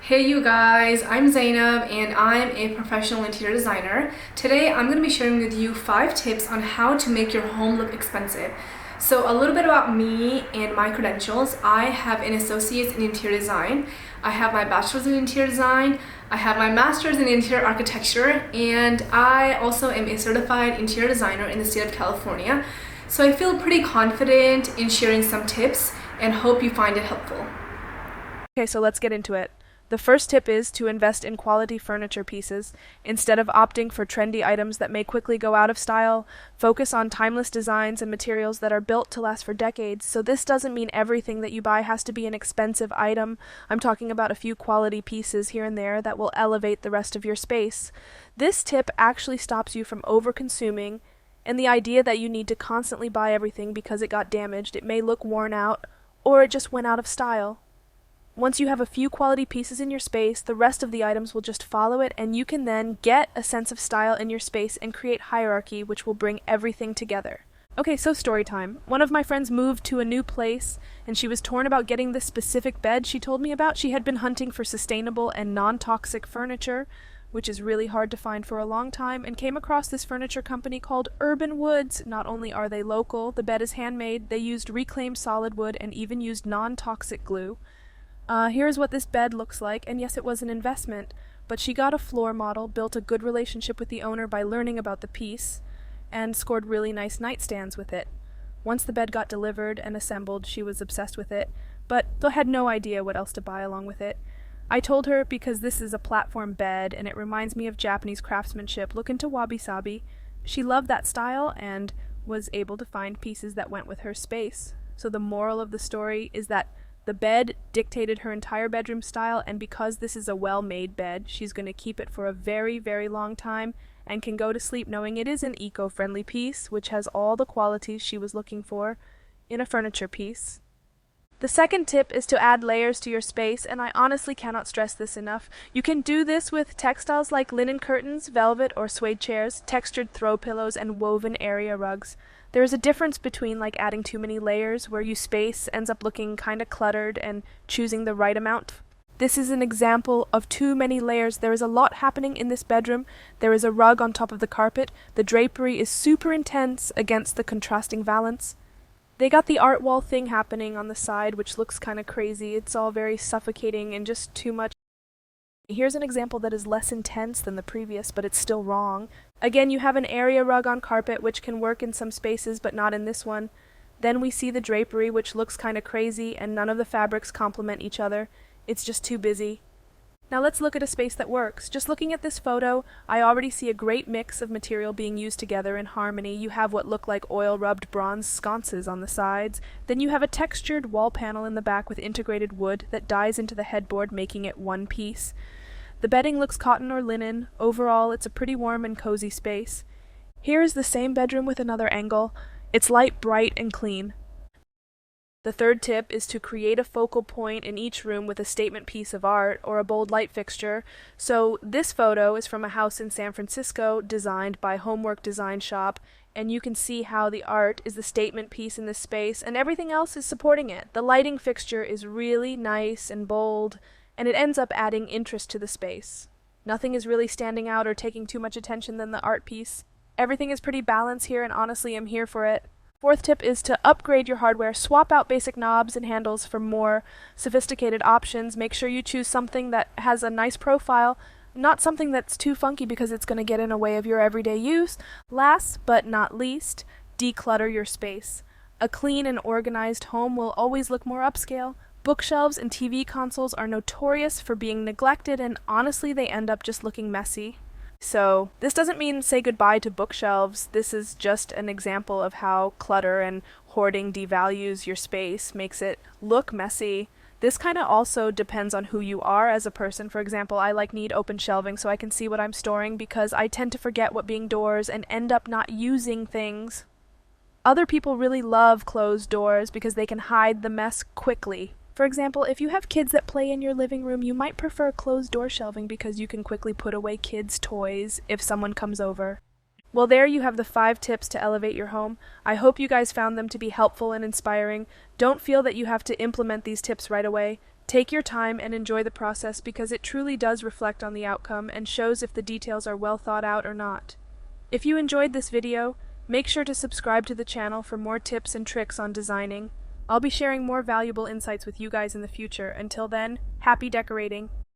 Hey you guys, I'm Zainab and I'm a professional interior designer. Today I'm going to be sharing with you 5 tips on how to make your home look expensive. So a little bit about me and my credentials. I have an associate's in interior design. I have my bachelor's in interior design. I have my master's in interior architecture, and I also am a certified interior designer in the state of California. So I feel pretty confident in sharing some tips and hope you find it helpful. Okay, so let's get into it. The first tip is to invest in quality furniture pieces. Instead of opting for trendy items that may quickly go out of style, focus on timeless designs and materials that are built to last for decades. So this doesn't mean everything that you buy has to be an expensive item. I'm talking about a few quality pieces here and there that will elevate the rest of your space. This tip actually stops you from over-consuming and the idea that you need to constantly buy everything because it got damaged, it may look worn out, or it just went out of style. Once you have a few quality pieces in your space, the rest of the items will just follow it, and you can then get a sense of style in your space and create hierarchy, which will bring everything together. Okay, so story time. One of my friends moved to a new place, and she was torn about getting this specific bed she told me about. She had been hunting for sustainable and non-toxic furniture, which is really hard to find for a long time, and came across this furniture company called Urban Woods. Not only are they local, the bed is handmade, they used reclaimed solid wood and even used non-toxic glue. Here's what this bed looks like, and yes, it was an investment, but she got a floor model, built a good relationship with the owner by learning about the piece, and scored really nice nightstands with it. Once the bed got delivered and assembled, she was obsessed with it, but had no idea what else to buy along with it. I told her because this is a platform bed and it reminds me of Japanese craftsmanship, look into wabi-sabi. She loved that style and was able to find pieces that went with her space. So the moral of the story is that the bed dictated her entire bedroom style, and because this is a well-made bed, she's going to keep it for a very, very long time and can go to sleep knowing it is an eco-friendly piece, which has all the qualities she was looking for in a furniture piece. The second tip is to add layers to your space, and I honestly cannot stress this enough. You can do this with textiles like linen curtains, velvet or suede chairs, textured throw pillows, and woven area rugs. There is a difference between adding too many layers where your space ends up looking kind of cluttered and choosing the right amount. This is an example of too many layers. There is a lot happening in this bedroom. There is a rug on top of the carpet. The drapery is super intense against the contrasting valance. They got the art wall thing happening on the side, which looks kind of crazy. It's all very suffocating and just too much. Here's an example that is less intense than the previous, but it's still wrong. Again, you have an area rug on carpet, which can work in some spaces, but not in this one. Then we see the drapery, which looks kind of crazy, and none of the fabrics complement each other. It's just too busy. Now let's look at a space that works. Just looking at this photo, I already see a great mix of material being used together in harmony. You have what look like oil-rubbed bronze sconces on the sides. Then you have a textured wall panel in the back with integrated wood that dies into the headboard, making it one piece. The bedding looks cotton or linen. Overall, it's a pretty warm and cozy space. Here is the same bedroom with another angle. It's light, bright, and clean. The third tip is to create a focal point in each room with a statement piece of art or a bold light fixture. So this photo is from a house in San Francisco designed by Homework Design Shop, and you can see how the art is the statement piece in this space and everything else is supporting it. The lighting fixture is really nice and bold, and it ends up adding interest to the space. Nothing is really standing out or taking too much attention than the art piece. Everything is pretty balanced here, and honestly, I'm here for it. Fourth tip is to upgrade your hardware. Swap out basic knobs and handles for more sophisticated options. Make sure you choose something that has a nice profile, not something that's too funky because it's going to get in the way of your everyday use. Last but not least, declutter your space. A clean and organized home will always look more upscale. Bookshelves and TV consoles are notorious for being neglected, and honestly, they end up just looking messy. So this doesn't mean say goodbye to bookshelves. This is just an example of how clutter and hoarding devalues your space, makes it look messy. This kind of also depends on who you are as a person. For example, I need open shelving so I can see what I'm storing because I tend to forget what being doors and end up not using things. Other people really love closed doors because they can hide the mess quickly. For example, if you have kids that play in your living room, you might prefer closed door shelving because you can quickly put away kids' toys if someone comes over. Well, there you have the 5 tips to elevate your home. I hope you guys found them to be helpful and inspiring. Don't feel that you have to implement these tips right away. Take your time and enjoy the process because it truly does reflect on the outcome and shows if the details are well thought out or not. If you enjoyed this video, make sure to subscribe to the channel for more tips and tricks on designing. I'll be sharing more valuable insights with you guys in the future. Until then, happy decorating!